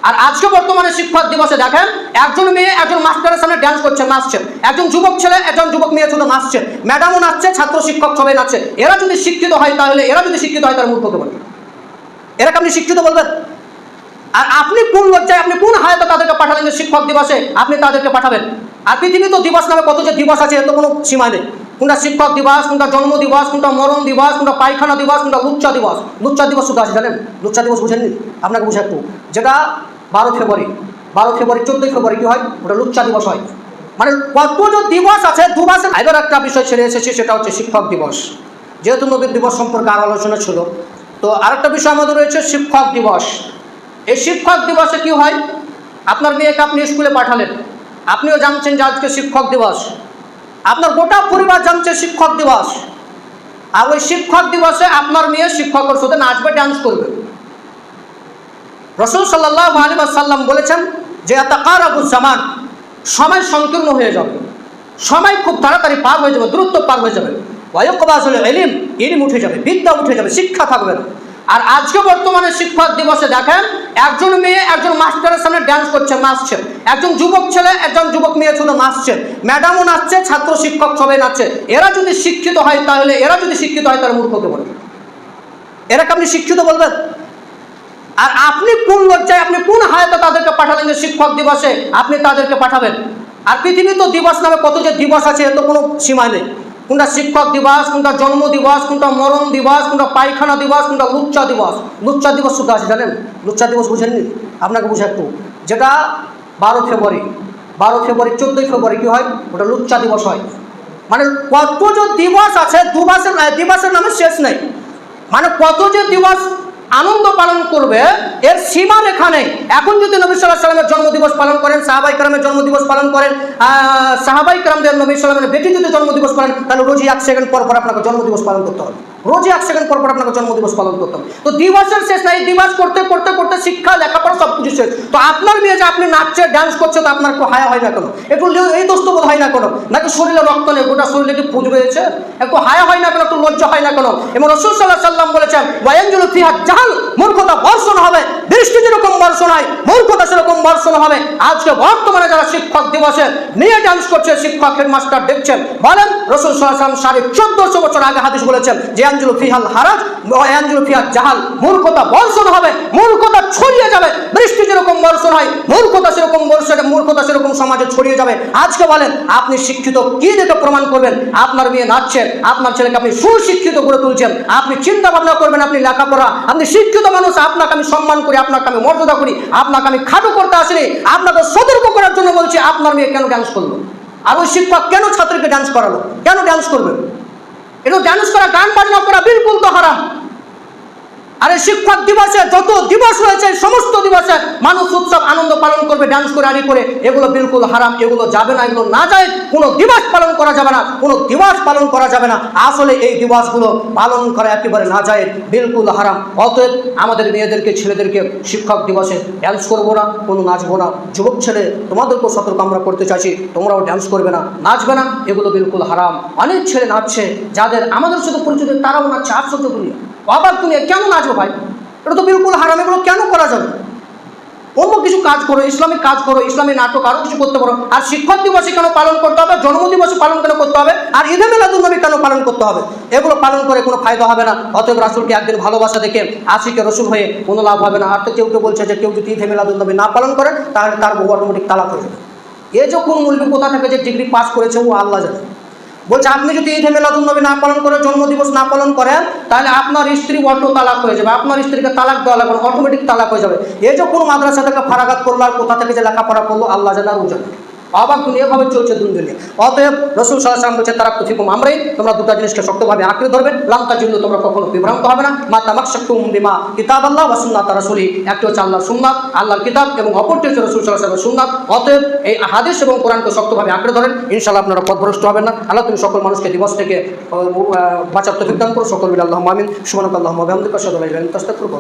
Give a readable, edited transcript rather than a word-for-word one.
আর আজকে বর্তমানে শিক্ষক দিবসে দেখেন একজন মেয়ে একজন মাস্টারের সামনে ডান্স করছে, নাচছে, একজন যুবক ছেলে একজন যুবক মেয়ে শুধু নাচছে, ম্যাডামও নাচছে, ছাত্র শিক্ষক সবাই নাচছে। এরা যদি শিক্ষিত হয় তাহলে তার মূর্খ হতে পারে। এরাকে আপনি শিক্ষিত বলবেন? আর আপনি কোন লজ্জায়, আপনি কোন হায়াতে তাদেরকে পাঠালেন যে শিক্ষক দিবসে আপনি তাদেরকে পাঠাবেন? আর পৃথিবী তো দিবস নামে কত যে দিবস আছে, এর তো কোনো সীমা নেই। কোনটা শিক্ষক দিবস, কোনটা জন্ম দিবস, কোনটা মরণ দিবস, কোনটা পায়খানা দিবস, কোনটা লুচ্চা দিবস। লুচ্চা দিবস শুধু আছে জানেন? লুচ্চা দিবস বুঝেননি? আপনাকে বুঝে একটু, যেটা 12 ফেব্রুয়ারি 14ই ফেব্রুয়ারি কি হয়? ওটা লুচ্চা দিবস হয়। মানে কত যে দিবস আছে দুমাসের। এবার একটা বিষয় ছেড়ে এসেছি, সেটা হচ্ছে শিক্ষক দিবস। যেহেতু নবীর দিবস সম্পর্কে আরো আলোচনা ছিল, তো আরেকটা বিষয় আমাদের রয়েছে শিক্ষক দিবস। এই শিক্ষক দিবসে কি হয়? আপনার মেয়েকে আপনি স্কুলে পাঠালেন, আপনিও জানছেন যে আজকে শিক্ষক দিবস, আপনার গোটা পরিবার জানছে শিক্ষক দিবস। আর ওই শিক্ষক দিবসে আপনার মেয়ে শিক্ষকের সাথে নাচবে, ডান্স করবে। রাসূল সাল্লাল্লাহু আলাইহি ওয়াসাল্লাম বলেছেন যে তাকারাবুজ জামান, সময় সংকীর্ণ হয়ে যাবে, সময় খুব তাড়াতাড়ি পার হয়ে যাবে, দ্রুত পার হয়ে যাবে। ওয়ায়ুকবাজুল ইলম, ইলম উঠে যাবে, বিদ্যা উঠে যাবে, শিক্ষা থাকবে না। আর আজকে বর্তমানে শিক্ষক দিবসে দেখেন একজন মেয়ে একজন মাস্টারের সামনে ডান্স করছে, নাচছে, একজন যুবক ছেলে একজন যুবক মেয়ে শুধু নাচছে, ম্যাডামও নাচছে, ছাত্র শিক্ষক সবাই নাচছে। এরা যদি শিক্ষিত হয় তাহলে তার মূর্খ হতে পারে। এরাকে আপনি শিক্ষিত বলবেন? আর আপনি কোন লজ্জায়, আপনি কোন হায়াতে তাদেরকে পাঠালেন যে শিক্ষক দিবসে আপনি তাদেরকে পাঠাবেন? আর পৃথিবী তো দিবস নামে কত যে দিবস আছে, এর তো কোনো সীমা নেই। কোনটা শিক্ষক দিবস, কোনটা জন্ম দিবস, কোনটা মরণ দিবস, কোনটা পায়খানা দিবস, কোনটা লুচ্চা দিবস। লুচ্চা দিবস শুধু আছে জানেন? লুচ্চা দিবস বুঝেননি? আপনাকে বুঝে একটু, যেটা 12 ফেব্রুয়ারি 14ই ফেব্রুয়ারি কি হয়? ওটা লুচ্চা দিবস হয়। মানে কত যে দিবস আছে, দিবসের নামে শেষ নেই। মানে কত যে দিবস আনন্দ পালন করবে, এর সীমা রেখা নেই। এখন যদি নবী সাল্লাল্লাহু আলাইহি ওয়াসাল্লামের জন্মদিবস পালন করেন, সাহাবায়ে কেরামের জন্মদিবস পালন করেন, সাহাবায়ে কেরামদের নবী সাল্লাল্লাহু আলাইহি ওয়াসাল্লামের বেটি যদি জন্মদিবস করেন, তাহলে রোজই 1 সেকেন্ড পর পর আপনাকে জন্মদিবস পালন করতে হবে। রোজই 1 সেকেন্ড পর পর আপনাকে জন্মদিবস পালন করতে হবে। তো দিবসের শেষ নাই। দিবস করতে করতে করতে শিক্ষা, লেখাপড়া সব কিছু শেষ। তো আপনার মেয়ে যে আপনি নাচছে, ডান্স করছে, তো আপনার একটু হায়া হয় না কেন? একটু এই দোস্ত বোধ হয় না কেন? নাকি শরীরে রক্ত নেই, গোটা শরীরে কি পুজ রয়েছে? একটু হায়া হয় না কেন? একটু লজ্জা হয় না কেন? এবং রাসূল সাল্লাল্লাহু আলাইহি ওয়াসাল্লাম বলেছেন ওয়ায়ানজুলু ফিহা জাহাল, মূর্খতা বর্ষণ হবে। বৃষ্টি যেরকম বর্ষণ হয়, মূর্খতা সেরকম বর্ষণ হবে। আজকে বর্তমানে যারা শিক্ষক দিবসে নিয়ে ডান্স করছে, শিক্ষক হেডমাস্টার দেখছেন, বলেন রাসূল সাল্লাল্লাহু আলাইহি ওয়াসাল্লাম 1400 বছর আগে হাদিস বলেছেন যে আনজুলু ফিহাল হারাজ ওয়ায়ানজুলু ফিহা জাহাল, মূর্খতা বর্ষণ হবে, মূর্খতা ছড়িয়ে যাবে। বৃষ্টি যেরকম বর্ষণ হয়, মূর্খতা সেরকম সমাজে ছড়িয়ে যাবে। আজকে বলেন আপনি শিক্ষিত কি দেখে প্রমাণ করবেন? আপনার মেয়ে নাচছেন, আপনার ছেলেকে আপনি সুশিক্ষিত করে তুলছেন। আপনি চিন্তা ভাবনা করবেন, আপনি লেখাপড়া, আপনি শিক্ষিত মানুষ, আপনাকে আমি সম্মান করি, আপনাকে আমি মর্যাদা করি, আপনাকে আমি খাটো করতে আসিনি। আপনাকে সতর্ক করার জন্য বলছি, আপনার মেয়ে কেন ডান্স করলো? আর ওই শিক্ষক কেন ছাত্রকে ডান্স করালো? কেন ডান্স করবে? এটা ডান্স করা, গান বাজনা করা বিলকুল তো হারাম। আর এই শিক্ষক দিবসে যত দিবস রয়েছে, সমস্ত দিবসে মানুষ উৎসব আনন্দ পালন করবে, ডান্স করে, আড়ি করে, এগুলো বিলকুল হারাম। এগুলো যাবে না, এগুলো না যায়। কোনো দিবস পালন করা যাবে না, কোনো দিবস পালন করা যাবে না। আসলে এই দিবসগুলো পালন করা একেবারে না যায়, বিলকুল হারাম। অতএব আমাদের মেয়েদেরকে, ছেলেদেরকে শিক্ষক দিবসে ডান্স করবো না, কোনো নাচবো না। যুবক ছেলে, তোমাদেরকেও সতর্ক আমরা করতে চাইছি, তোমরাও ডান্স করবে না, নাচবে না, এগুলো বিলকুল হারাম। অনেক ছেলে নাচছে, যাদের আমাদের শুধু পরিচিত, তারাও নাচছে। আশ্চর্য দুনিয়া, অবাক দুনিয়া, কেন নাচবো ভাই? এটা তো বিলকুল হারাম। এগুলো কেন করা যাবে? অন্য কিছু কাজ করো, ইসলামিক কাজ করো, ইসলামী নাটক আরো কিছু করতে পারো। আর শিক্ষক দিবসে কেন পালন করতে হবে? জন্মদিবসে পালন কেন করতে হবে? আর ঈদে মিলাদুন্নবী কেন পালন করতে হবে? এগুলো পালন করে কোনো ফায়দা হবে না। অতএব রাসূলকে একদিন ভালোবাসা দেখে আশিকে রসুল হয়ে কোনো লাভ হবে না। আর তো কেউ বলছে যে কেউ যদি ঈদে মিলাদুন্নবী না পালন করে, তাহলে তার বউ অটোমেটিক তালাক হয়ে যাবে। এ যে কোন মূল্য কোথা থেকে যে ডিগ্রি পাস করেছে, ও আল্লাহ জানে। বলছে আপনি যদি ঈদে মিলাদুন্নবী না পালন করে, জন্মদিবস না পালন করেন, তাহলে আপনার স্ত্রী অটো তালাক হয়ে যাবে। আপনার স্ত্রীকে তালাক দেওয়া লাগবে, অটোমেটিক তালাক হয়ে যাবে। এই যে কোনো মাদ্রাসা থেকে ফারাগাত করলো, আর কোথা থেকে যে লেখাপড়া করলো, আল্লাহ জানে আর ও জানে। অবাক দুনিয়া, এভাবে চলছে দুনিয়া। অতএব রাসূল সাল্লাল্লাহু আলাইহি ওয়াসাল্লাম বলছে তারাক্তু ফিকুম আমরাইন, তোমরা দুটো জিনিসকে শক্তভাবে আঁকড়ে ধরবে। লাম তাজিল্লু, তোমরা কখনো বিভ্রান্ত হবে না। মা তামাসসাকতুম বিমা কিতাবাল্লাহ ওয়া সুন্নাত রাসূলি, একটি হচ্ছে আল্লাহর সুন্নাত, আল্লাহর কিতাব, এবং অপরটি হচ্ছে রাসূল সাল্লাল্লাহু আলাইহি ওয়াসাল্লামের সুন্নাত। অতএব এই হাদিস এবং কোরআনকে শক্তভাবে আঁকড়ে ধরেন, ইনশাআল্লাহ আপনারা পথভ্রষ্ট হবেন না। আল্লাহ তুমি সকল মানুষকে দিবস থেকে বাঁচার তৌফিক দান করো। সকল মিলে আল্লাহুম্মা আমিন। সুবহানাকাল্লাহুম্মা ওয়া বিহামদিকা আশহাদু আল্লা ইলাহা ইল্লা আনতা আস্তাগফিরুকা।